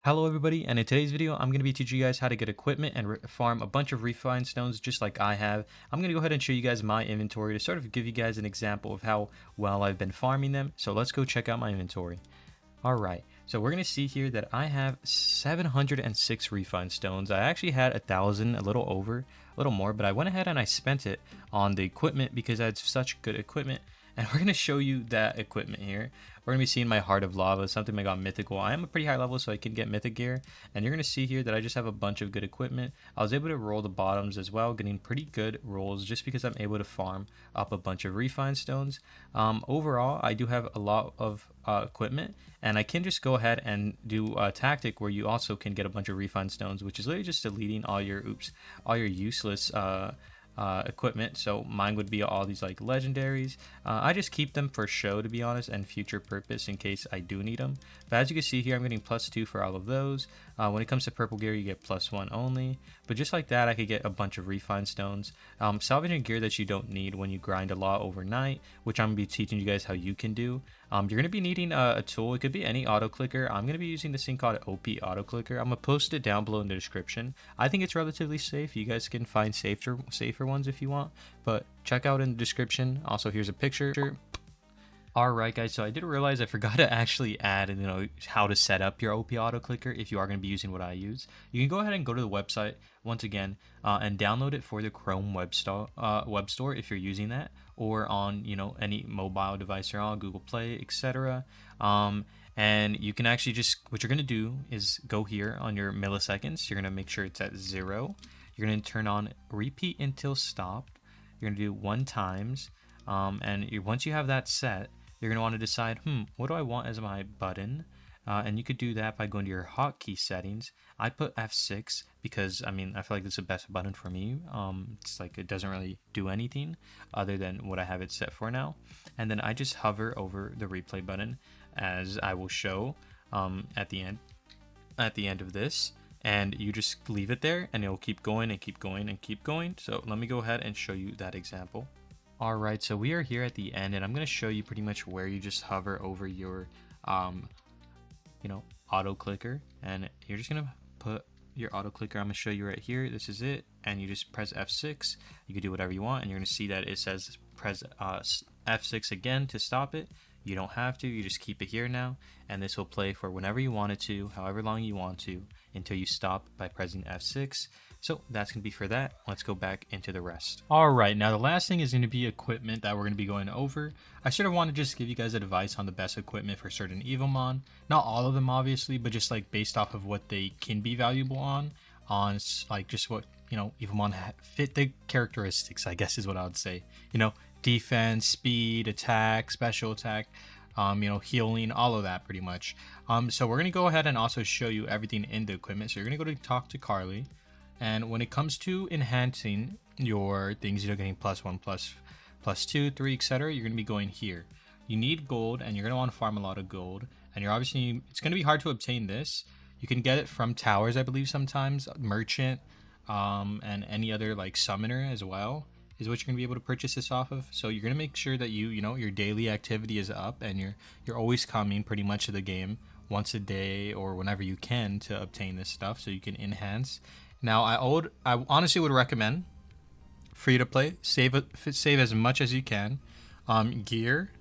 Hello everybody, and in today's video I'm going to be teaching you guys how to get equipment and farm a bunch of refined stones just like I have. I'm going to go ahead and show you guys my inventory to sort of give you guys an example of how well I've been farming them. So let's go check out my inventory. Alright, so we're going to see here that I have 706 refined stones. I actually had 1,000, a little over, a little more, but I went ahead and I spent it on the equipment because I had such good equipment. And we're going to show you that equipment here. We're going to be seeing my Heart of Lava, something I got mythical. I am a pretty high level, so I can get mythic gear. And you're going to see here that I just have a bunch of good equipment. I was able to roll the bottoms as well, getting pretty good rolls just because I'm able to farm up a bunch of refined stones. Overall, I do have a lot of equipment, and I can just go ahead and do a tactic where you also can get a bunch of refined stones, which is literally just deleting all your useless equipment. So mine would be all these like legendaries. I just keep them for show, to be honest, and future purpose in case I do need them. But as you can see here, I'm getting +2 for all of those. When it comes to purple gear, you get +1 only. But just like that, I could get a bunch of refined stones. Salvaging gear that you don't need when you grind a lot overnight, which I'm going to be teaching you guys how you can do. You're going to be needing a tool. It could be any auto clicker. I'm going to be using this thing called OP auto clicker. I'm going to post it down below in the description. I think it's relatively safe. You guys can find safer ones if you want, but check out in the description. Also, here's a picture. Alright guys, so I did realize I forgot to actually add, how to set up your OP auto clicker if you are going to be using what I use. You can go ahead and go to the website once again and download it for the Chrome web store if you're using that, or on any mobile device or on Google Play, etc. And you can actually just, what you're going to do is go here on your milliseconds. You're going to make sure it's at 0. You're going to turn on repeat until stopped. You're going to do 1 times, and once you have that set, you're going to want to decide, what do I want as my button? And you could do that by going to your hotkey settings. I put F6 because, I feel like this is the best button for me. It's like it doesn't really do anything other than what I have it set for now. And then I just hover over the replay button, as I will show at the end of this. And you just leave it there, and it'll keep going and keep going and keep going. So let me go ahead and show you that example. Alright, so we are here at the end, and I'm going to show you pretty much where you just hover over your, auto clicker, and you're just going to put your auto clicker. I'm going to show you right here. This is it, and you just press F6. You can do whatever you want, and you're going to see that it says press F6 again to stop it. You don't have to, you just keep it here now, and this will play for whenever you want it to, however long you want to, until you stop by pressing F6. So that's going to be for that. Let's go back into the rest. Alright, now the last thing is going to be equipment that we're going to be going over. I sort of want to just give you guys advice on the best equipment for certain Evomon. Not all of them obviously, but just like based off of what they can be valuable on like just what, Evomon fit the characteristics, I guess is what I would say. Defense, speed, attack, special attack, healing, all of that pretty much. So we're going to go ahead and also show you everything in the equipment. So you're going to go to talk to Carly. And when it comes to enhancing your things, getting +1, +2, 3, etc., you're going to be going here. You need gold, and you're going to want to farm a lot of gold. And it's going to be hard to obtain this. You can get it from towers, I believe, sometimes, merchant, and any other like summoner as well is what you're going to be able to purchase this off of. So you're going to make sure that your daily activity is up, and you're always coming pretty much to the game once a day or whenever you can to obtain this stuff so you can enhance. Now I honestly would recommend free to play, save as much as you can. Gear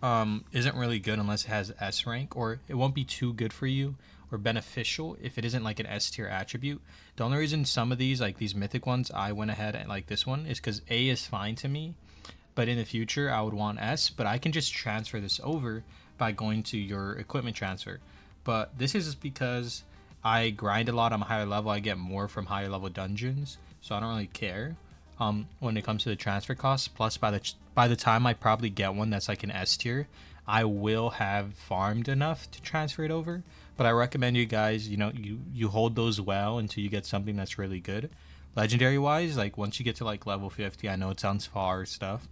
isn't really good unless it has S rank, or it won't be too good for you or beneficial if it isn't like an S tier attribute. The only reason some of these, like these mythic ones, I went ahead and like this one is because A is fine to me, but in the future I would want S. But I can just transfer this over by going to your equipment transfer. But this is just because I grind a lot. I'm a higher level. I get more from higher level dungeons, so I don't really care when it comes to the transfer costs. Plus, by the time I probably get one that's like an S tier, I will have farmed enough to transfer it over. But I recommend you guys, you hold those well until you get something that's really good. Legendary wise, like once you get to like level 50, I know it sounds far stuff,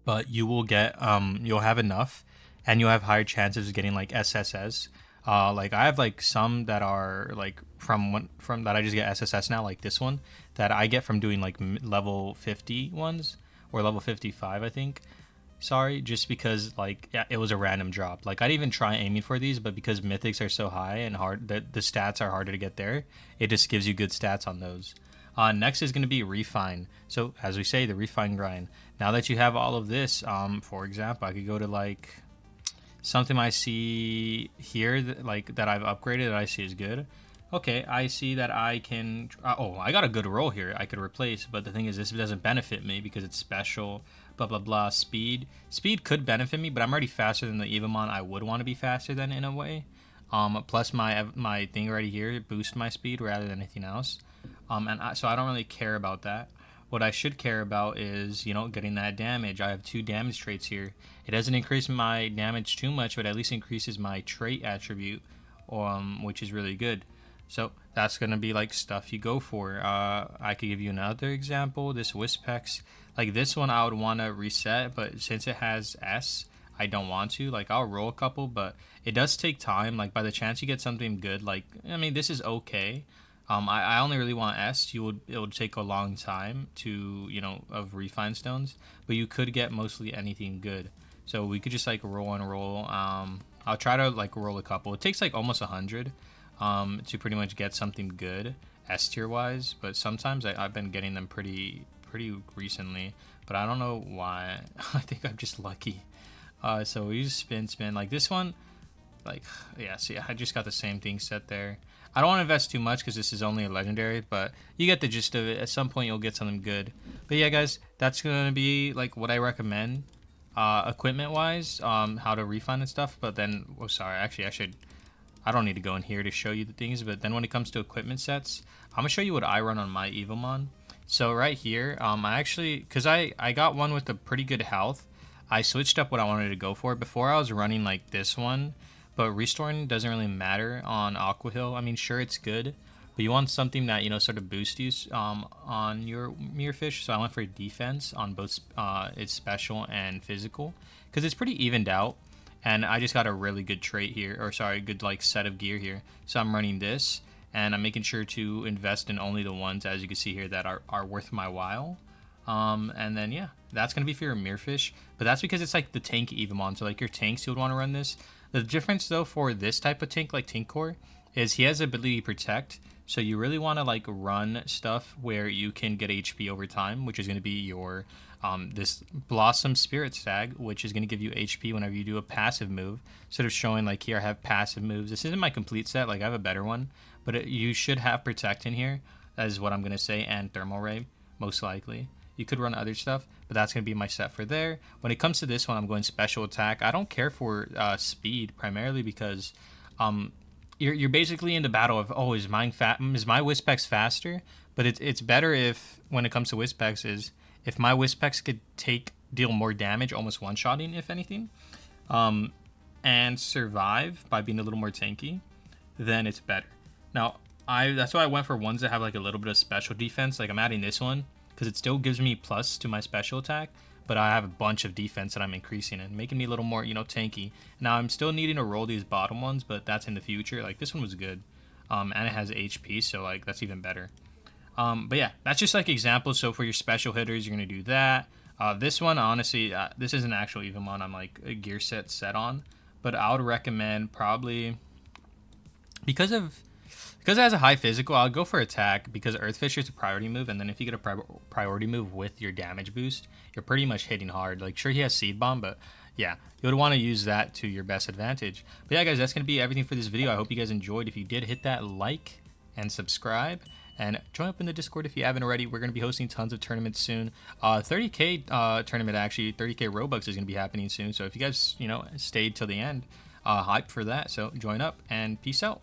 but you will get you'll have enough, and you'll have higher chances of getting like SSS. Like I have like some that are like from that I just get SSS now, like this one that I get from doing like level 50 ones, or level 55 I think. sorry, just because like yeah, it was a random drop. Like I'd even try aiming for these, but because mythics are so high and hard, that the stats are harder to get there, it just gives you good stats on those. Next is going to be refine. So as we say, the refine grind. Now that you have all of this, for example, I could go to like something I see here that, like that I've upgraded that I see is good. Okay, I see that I can. Oh, I got a good roll here. I could replace, but the thing is, this doesn't benefit me because it's special. Blah blah blah. Speed could benefit me, but I'm already faster than the Evomon. I would want to be faster than in a way. Plus my thing right here boosts my speed rather than anything else. So I don't really care about that. What I should care about is, you know, getting that damage. I have 2 damage traits here. It doesn't increase my damage too much, but at least increases my trait attribute, which is really good. So that's going to be like stuff you go for. I could give you another example. This Wispex, like this one I would want to reset, but since it has S, I don't want to. Like I'll roll a couple, but it does take time. Like by the chance you get something good, like, I mean, this is okay. I only really want S. It would take a long time to, you know, of refine stones, but you could get mostly anything good. So we could just like roll and roll. I'll try to like roll a couple. It takes like almost 100 to pretty much get something good S tier wise, but sometimes I've been getting them pretty recently, but I don't know why. I think I'm just lucky. So we just spin like this one. Like, yeah, see, I just got the same thing set there. I don't want to invest too much because this is only a legendary, but you get the gist of it. At some point, you'll get something good. But yeah, guys, that's going to be like what I recommend equipment-wise, how to refine and stuff. But then, oh, sorry, actually, I don't need to go in here to show you the things. But then when it comes to equipment sets, I'm going to show you what I run on my Evomon. So right here, I actually, because I got one with a pretty good health, I switched up what I wanted to go for. Before, I was running like this one. But restoring doesn't really matter on Aqua Hill. I mean, sure, it's good, but you want something that, you know, sort of boosts you on your Mirrorfish. So I went for defense on both its special and physical because it's pretty evened out. And I just got a really good trait here, or sorry, good like set of gear here. So I'm running this, and I'm making sure to invest in only the ones, as you can see here, that are worth my while. And then yeah, that's gonna be for your Mirrorfish, but that's because it's like the tank Evomon. So like your tanks, you would want to run this. The difference though for this type of tank like Tinkor is he has the ability to protect, so you really want to like run stuff where you can get HP over time, which is going to be your this Blossom Spirit Stag, which is going to give you HP whenever you do a passive move. Sort of showing like here I have passive moves. This isn't my complete set, like I have a better one, but you should have Protect in here. That is what I'm going to say, and Thermal Ray most likely. You could run other stuff, but that's going to be my set for there. When it comes to this one, I'm going special attack. I don't care for speed, primarily because you're basically in the battle of, oh, is my Wispex faster? But it's better if, when it comes to Wispex, is if my Wispex could deal more damage, almost one-shotting, if anything, and survive by being a little more tanky, then it's better. Now, that's why I went for ones that have like a little bit of special defense. Like I'm adding this one, because it still gives me plus to my special attack, but I have a bunch of defense that I'm increasing and making me a little more, you know, tanky. Now I'm still needing to roll these bottom ones, but that's in the future. Like this one was good, and it has HP, so like that's even better. But yeah, that's just like examples. So for your special hitters, you're gonna do that. This one, honestly, this is an actual Evomon I'm like a gear set on, but I would recommend probably because it has a high physical, I'll go for attack because Earthfisher is a priority move, and then if you get a priority move with your damage boost, you're pretty much hitting hard. Like, sure, he has Seed Bomb, but yeah, you would want to use that to your best advantage. But yeah, guys, that's going to be everything for this video. I hope you guys enjoyed. If you did, hit that like and subscribe, and join up in the Discord if you haven't already. We're going to be hosting tons of tournaments soon. 30K tournament, actually, 30K Robux is going to be happening soon. So if you guys, you know, stayed till the end, hype for that. So join up, and peace out.